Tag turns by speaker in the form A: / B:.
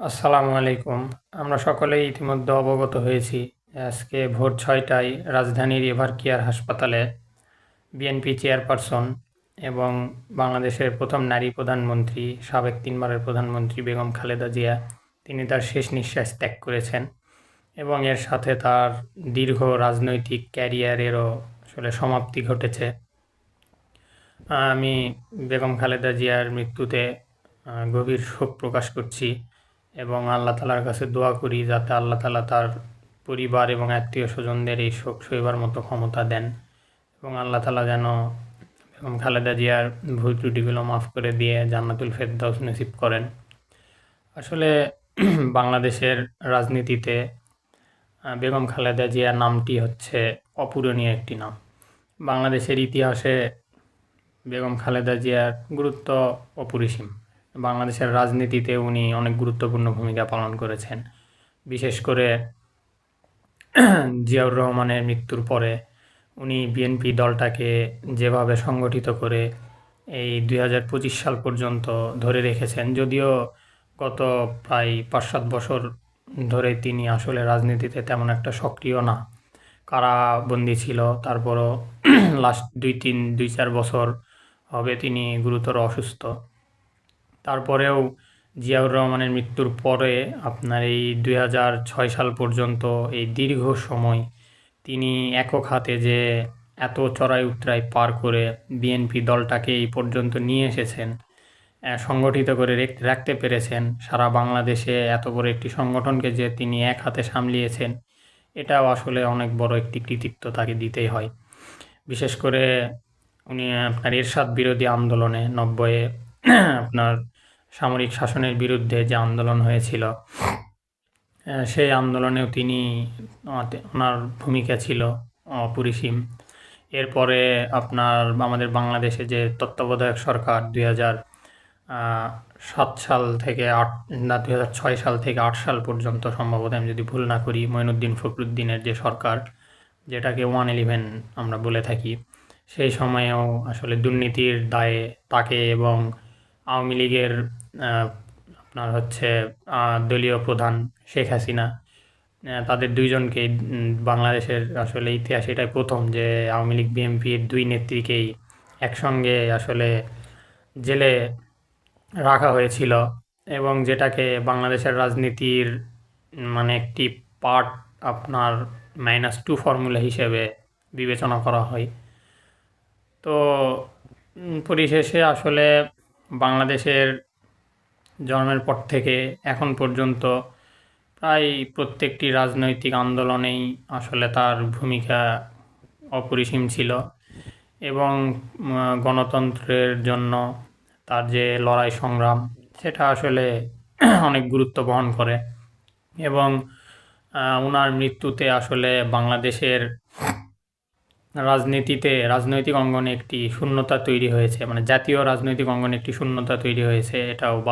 A: আসসালামু আলাইকুম। আমরা সকলেই ইতিমধ্যে অবগত হয়েছি আজকে ভোর ৬টায় রাজধানীর এভার কেয়ার হাসপাতালে বিএনপি চেয়ারপারসন এবং বাংলাদেশের প্রথম নারী প্রধানমন্ত্রী, সাবেক ৩ বারের প্রধানমন্ত্রী বেগম খালেদা জিয়া তিনি তার শেষ নিঃশ্বাস ত্যাগ করেছেন এবং এর সাথে তার দীর্ঘ রাজনৈতিক ক্যারিয়ারেরও আসলে সমাপ্তি ঘটেছে। আমি বেগম খালেদা জিয়ার মৃত্যুতে গভীর শোক প্রকাশ করছি এবং আল্লাহ তালার কাছে দোয়া করি যাতে আল্লাহ তালা তার পরিবার এবং আত্মীয় স্বজনদের এই শোক সইবার মতো ক্ষমতা দেন এবং আল্লাহ তালা যেন বেগম খালেদা জিয়ার ভুল ত্রুটিগুলো মাফ করে দিয়ে জান্নাতুল ফেরদাউস নসিব করেন। আসলে বাংলাদেশের রাজনীতিতে বেগম খালেদা জিয়ার নামটি হচ্ছে অপূরণীয় একটি নাম। বাংলাদেশের ইতিহাসে বেগম খালেদা জিয়ার গুরুত্ব অপরিসীম। বাংলাদেশের রাজনীতিতে উনি অনেক গুরুত্বপূর্ণ ভূমিকা পালন করেছেন। বিশেষ করে জিয়াউর রহমানের মৃত্যুর পরে উনি বিএনপি দলটাকে যেভাবে সংগঠিত করে এই ২০২৫ সাল পর্যন্ত ধরে রেখেছেন, যদিও গত প্রায় ৫-৭ বছর ধরে তিনি আসলে রাজনীতিতে তেমন একটা সক্রিয় না, কারাবন্দী ছিল। তারপরও লাস্ট ২-৪ বছর হবে তিনি গুরুতর অসুস্থ। তারপরেও জিয়াউর রহমানের মৃত্যুর পরে আপনার এই ২০০৬ সাল পর্যন্ত এই দীর্ঘ সময় তিনি একক হাতে যে এত চড়াই উতরাই পার করে বিএনপি দলটাকে এই পর্যন্ত নিয়ে এসেছেন, সংগঠিত করে রাখতে পেরেছেন, সারা বাংলাদেশে এত বড় একটি সংগঠনকে যে তিনি এক হাতে সামলিয়েছেন, এটাও আসলে অনেক বড় একটি কৃতিত্ব তাকে দিতেই হয়। বিশেষ করে উনি আপনার এরশাদ বিরোধী আন্দোলনে ৯০-এ আপনার সামরিক শাসনের বিরুদ্ধে যে আন্দোলন হয়েছিল, সেই আন্দোলনেও তিনি ওনার ভূমিকা ছিল অপরিসীম। এরপরে আপনার আমাদের বাংলাদেশে যে তত্ত্বাবধায়ক সরকার ২০০৭ সাল থেকে ২০০৬ সাল থেকে ৮ সাল পর্যন্ত সম্ভবত, আমি যদি ভুল না করি, মঈনুদ্দিন ফখরুদ্দিনের যে সরকার, যেটাকে 111 আমরা বলে থাকি, সেই সময়েও আসলে দুর্নীতির দায়ে তাকে এবং আওয়ামী লীগের আপনার হচ্ছে দলীয় প্রধান শেখ হাসিনা, তাদের দুইজনকেই বাংলাদেশের আসলে ইতিহাসে এটাই প্রথম যে আওয়ামী লীগ বিএনপির দুই নেত্রীকেই একসঙ্গে আসলে জেলে রাখা হয়েছিল এবং যেটাকে বাংলাদেশের রাজনীতির মানে একটি পার্ট আপনার -2 ফর্মুলা হিসেবে বিবেচনা করা হয়। তো পরিশেষে আসলে বাংলাদেশের জন্মের পর থেকে এখন পর্যন্ত প্রায় প্রত্যেকটি রাজনৈতিক আন্দোলনেই আসলে তার ভূমিকা অপরিসীম ছিল এবং গণতন্ত্রের জন্য তার যে লড়াই সংগ্রাম, সেটা আসলে অনেক গুরুত্ব বহন করে এবং ওনার মৃত্যুতে আসলে বাংলাদেশের রাজনৈতিক অঙ্গনে একটি শূন্যতা তৈরি হয়েছে, মানে জাতীয় রাজনৈতিক অঙ্গনে একটি শূন্যতা তৈরি হয়েছে, এটাও বাস্তব।